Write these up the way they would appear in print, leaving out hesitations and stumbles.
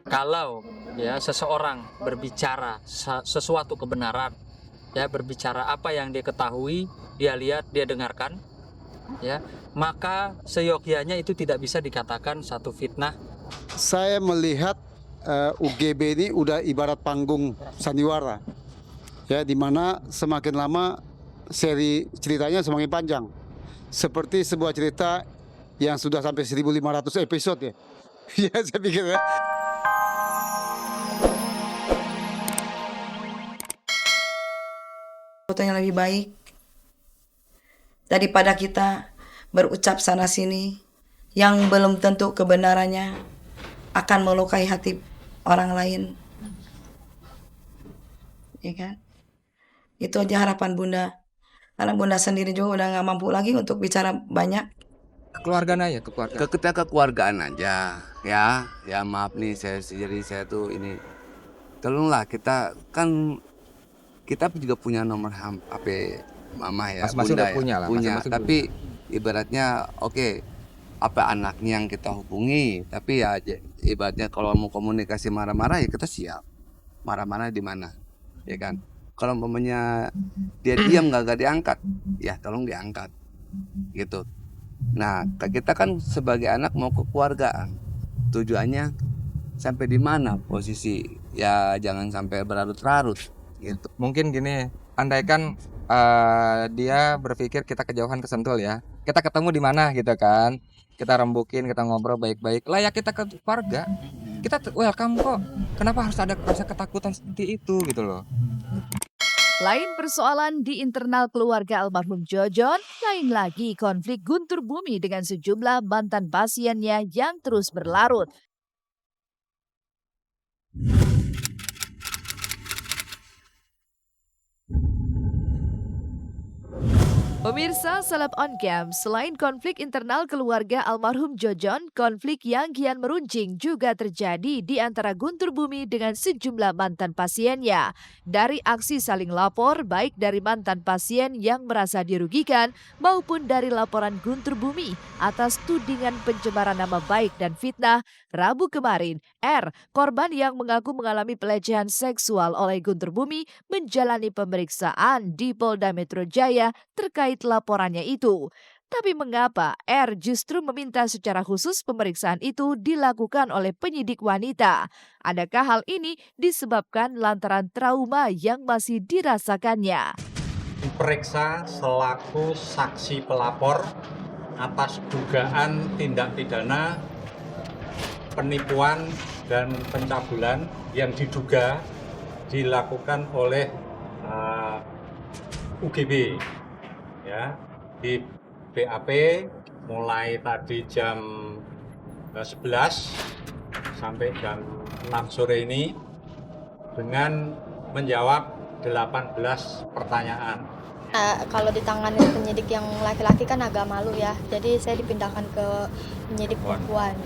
Kalau ya seseorang berbicara sesuatu kebenaran, ya berbicara apa yang dia ketahui, dia lihat, dia dengarkan, ya, maka seyogyanya itu tidak bisa dikatakan satu fitnah. Saya melihat UGB ini udah ibarat panggung sandiwara, ya, di mana semakin lama seri ceritanya semakin panjang. Seperti sebuah cerita yang sudah sampai 1.500 episode ya. Ya saya pikir ya. Foto yang lebih baik daripada kita berucap sana sini yang belum tentu kebenarannya akan melukai hati orang lain, ya kan? Itu aja harapan Bunda, karena Bunda sendiri juga udah nggak mampu lagi untuk bicara banyak. Kekeluargaan aja, kekeluargaan aja, ya maaf nih saya tuh ini, tolonglah kita juga punya nomor HP mama ya, Masing-masing bunda udah punya lah, punya, masing-masing tapi ibaratnya oke, apa anaknya yang kita hubungi, tapi ya ibaratnya kalau mau komunikasi marah-marah ya kita siap, marah-marah di mana, ya kan? Kalau umpamanya dia diam nggak diangkat, ya tolong diangkat, gitu. Nah, kita kan sebagai anak mau kekeluargaan, tujuannya sampai di mana posisi, ya jangan sampai berlarut-larut, gitu. Mungkin gini, andaikan dia berpikir kita kejauhan kesentul ya, kita ketemu di mana gitu kan, kita rembukin, kita ngobrol baik-baik, layak kita ke keluarga, kita welcome kok. Kenapa harus ada rasa ketakutan seperti itu gitu loh? Lain persoalan di internal keluarga almarhum Jojon, lain lagi konflik Guntur Bumi dengan sejumlah mantan pasiennya yang terus berlarut. Pemirsa Seleb On Cam, selain konflik internal keluarga almarhum Jojon, konflik yang kian meruncing juga terjadi di antara Guntur Bumi dengan sejumlah mantan pasiennya. Dari aksi saling lapor, baik dari mantan pasien yang merasa dirugikan maupun dari laporan Guntur Bumi atas tudingan pencemaran nama baik dan fitnah, Rabu kemarin, R, korban yang mengaku mengalami pelecehan seksual oleh Guntur Bumi, menjalani pemeriksaan di Polda Metro Jaya terkait laporannya itu. Tapi mengapa R justru meminta secara khusus pemeriksaan itu dilakukan oleh penyidik wanita? Adakah hal ini disebabkan lantaran trauma yang masih dirasakannya? Diperiksa selaku saksi pelapor atas dugaan tindak pidana penipuan dan pencabulan yang diduga dilakukan oleh UGB, ya, di BAP mulai tadi jam 11 sampai jam 6 sore ini dengan menjawab 18 pertanyaan. Kalau ditangani penyidik yang laki-laki kan agak malu ya, jadi saya dipindahkan ke penyidik perempuan.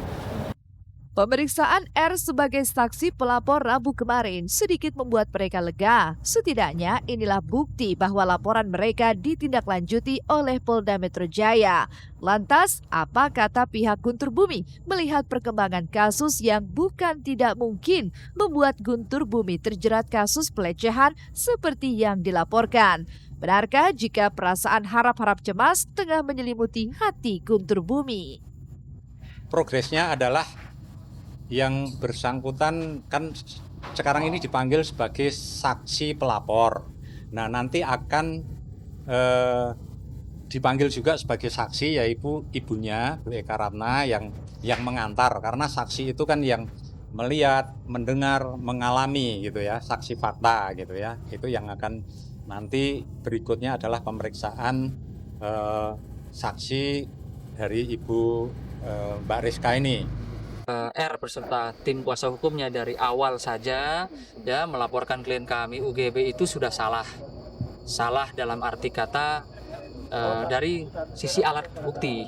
Pemeriksaan R sebagai saksi pelapor Rabu kemarin sedikit membuat mereka lega. Setidaknya inilah bukti bahwa laporan mereka ditindaklanjuti oleh Polda Metro Jaya. Lantas, apa kata pihak Guntur Bumi melihat perkembangan kasus yang bukan tidak mungkin membuat Guntur Bumi terjerat kasus pelecehan seperti yang dilaporkan? Benarkah jika perasaan harap-harap cemas tengah menyelimuti hati Guntur Bumi? Progresnya adalah yang bersangkutan kan sekarang ini dipanggil sebagai saksi pelapor. Nah, nanti akan dipanggil juga sebagai saksi yaitu ibunya Bu Eka Ratna yang mengantar, karena saksi itu kan yang melihat, mendengar, mengalami gitu ya, saksi fakta gitu ya. Itu yang akan nanti berikutnya adalah pemeriksaan saksi dari Ibu Mbak Rizka ini. R beserta tim kuasa hukumnya dari awal saja ya melaporkan klien kami UGB itu sudah salah dalam arti kata dari sisi alat bukti,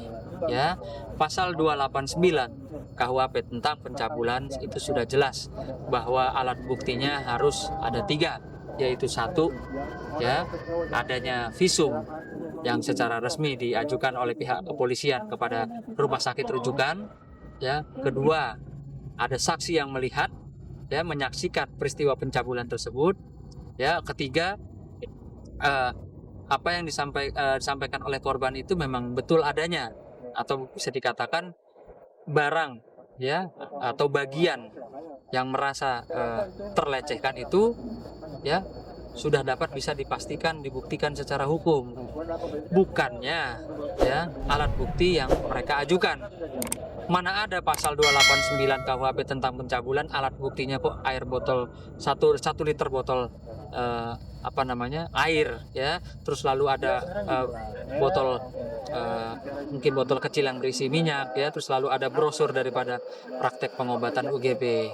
ya. Pasal 289 KUHP tentang pencabulan itu sudah jelas bahwa alat buktinya harus ada 3, yaitu 1, ya, adanya visum yang secara resmi diajukan oleh pihak kepolisian kepada rumah sakit rujukan. Ya, kedua, ada saksi yang melihat, ya menyaksikan peristiwa pencabulan tersebut. Ya, ketiga, apa yang disampaikan oleh korban itu memang betul adanya, atau bisa dikatakan barang ya atau bagian yang merasa terlecehkan itu ya sudah dapat bisa dipastikan, dibuktikan secara hukum, bukannya ya alat bukti yang mereka ajukan. Mana ada pasal 289 KUHP tentang pencabulan, alat buktinya kok air botol 1 liter botol air ya, terus lalu ada botol mungkin botol kecil yang berisi minyak ya, terus lalu ada brosur daripada praktek pengobatan UGB.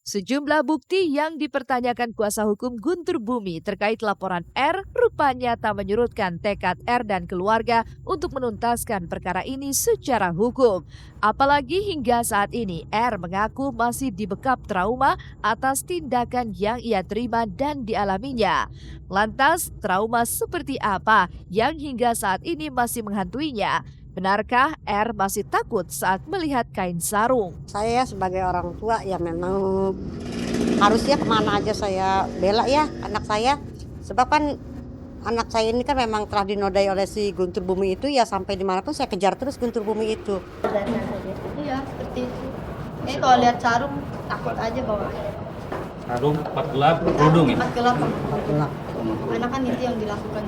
Sejumlah bukti yang dipertanyakan kuasa hukum Guntur Bumi terkait laporan R rupanya tak menyurutkan tekad R dan keluarga untuk menuntaskan perkara ini secara hukum. Apalagi hingga saat ini R mengaku masih dibekap trauma atas tindakan yang ia terima dan dialaminya. Lantas, trauma seperti apa yang hingga saat ini masih menghantuinya? Benarkah R masih takut saat melihat kain sarung? Saya sebagai orang tua ya memang harusnya kemana aja saya bela ya anak saya. Sebab kan anak saya ini kan memang telah dinodai oleh si Guntur Bumi itu ya, sampai dimanapun saya kejar terus Guntur Bumi itu. Iya, seperti itu. Kalau lihat sarung takut aja bawahnya. Sarung 4 gelap, kerudung ya? 4 gelap. Karena kan itu yang dilakukan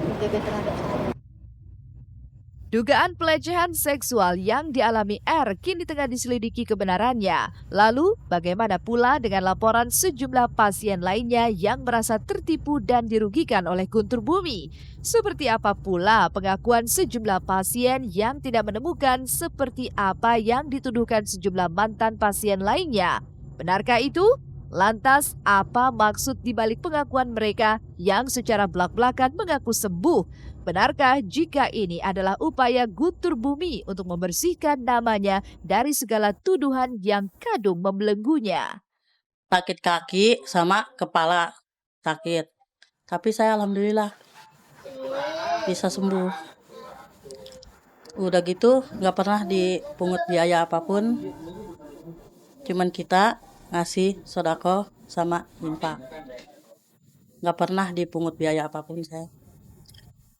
UGB terhadap saya. Dugaan pelecehan seksual yang dialami R kini tengah diselidiki kebenarannya. Lalu, bagaimana pula dengan laporan sejumlah pasien lainnya yang merasa tertipu dan dirugikan oleh Guntur Bumi? Seperti apa pula pengakuan sejumlah pasien yang tidak menemukan seperti apa yang dituduhkan sejumlah mantan pasien lainnya? Benarkah itu? Lantas, apa maksud dibalik pengakuan mereka yang secara belak-belakan mengaku sembuh? Benarkah jika ini adalah upaya Guntur Bumi untuk membersihkan namanya dari segala tuduhan yang kadung membelenggunya? Sakit kaki sama kepala sakit. Tapi saya alhamdulillah bisa sembuh. Udah gitu nggak pernah dipungut biaya apapun. Cuman kita ngasih sodako sama infak. Nggak pernah dipungut biaya apapun saya.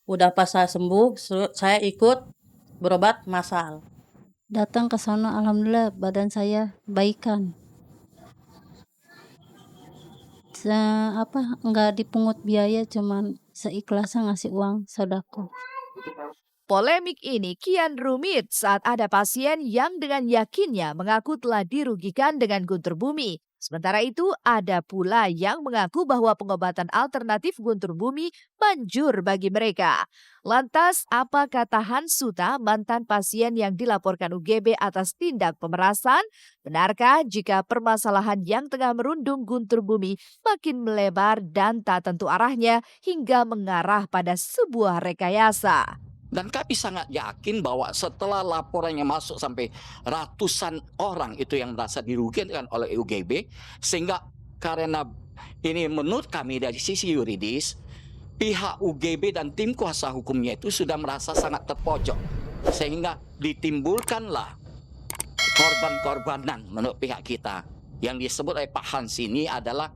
Udah pas saya sembuh, saya ikut berobat massal. Datang ke sana, alhamdulillah badan saya baikan. Nggak dipungut biaya, cuman seikhlasnya ngasih uang sodako. Polemik ini kian rumit saat ada pasien yang dengan yakinnya mengaku telah dirugikan dengan Guntur Bumi. Sementara itu, ada pula yang mengaku bahwa pengobatan alternatif Guntur Bumi manjur bagi mereka. Lantas, apa kata Hans Suta, mantan pasien yang dilaporkan UGB atas tindak pemerasan? Benarkah jika permasalahan yang tengah merundung Guntur Bumi makin melebar dan tak tentu arahnya hingga mengarah pada sebuah rekayasa? Dan kami sangat yakin bahwa setelah laporannya masuk sampai ratusan orang itu yang merasa dirugikan oleh UGB, sehingga karena ini menurut kami dari sisi yuridis, pihak UGB dan tim kuasa hukumnya itu sudah merasa sangat terpojok, sehingga ditimbulkanlah korban-korbanan menurut pihak kita. Yang disebut oleh Pak Hans ini adalah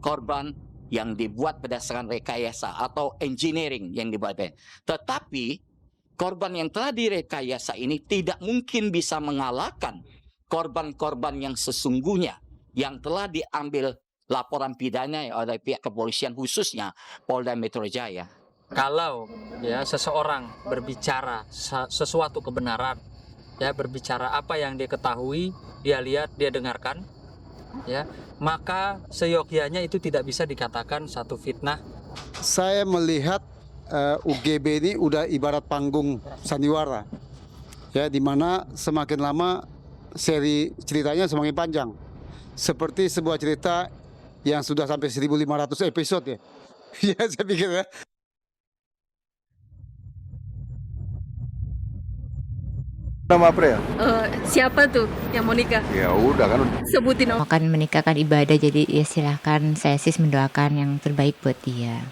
korban yang dibuat berdasarkan rekayasa atau engineering yang dibuat. Tetapi korban yang telah direkayasa ini tidak mungkin bisa mengalahkan korban-korban yang sesungguhnya yang telah diambil laporan pidana oleh pihak kepolisian, khususnya Polda Metro Jaya. Kalau ya seseorang berbicara sesuatu kebenaran, ya berbicara apa yang dia ketahui, dia lihat, dia dengarkan, ya, maka seyogyanya itu tidak bisa dikatakan satu fitnah. Saya melihat UGB ini udah ibarat panggung sandiwara, ya, di mana semakin lama seri ceritanya semakin panjang, seperti sebuah cerita yang sudah sampai 1.500 episode ya. Ya saya pikir ya. Nama April? Siapa tuh yang mau nikah? Ya udah kan. Sebutin. Akan menikahkan ibadah, jadi ya silahkan, saya sih mendoakan yang terbaik buat dia.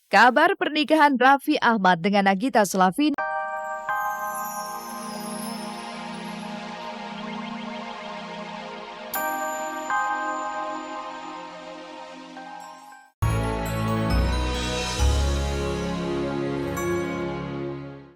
Kabar pernikahan Raffi Ahmad dengan Nagita Slavina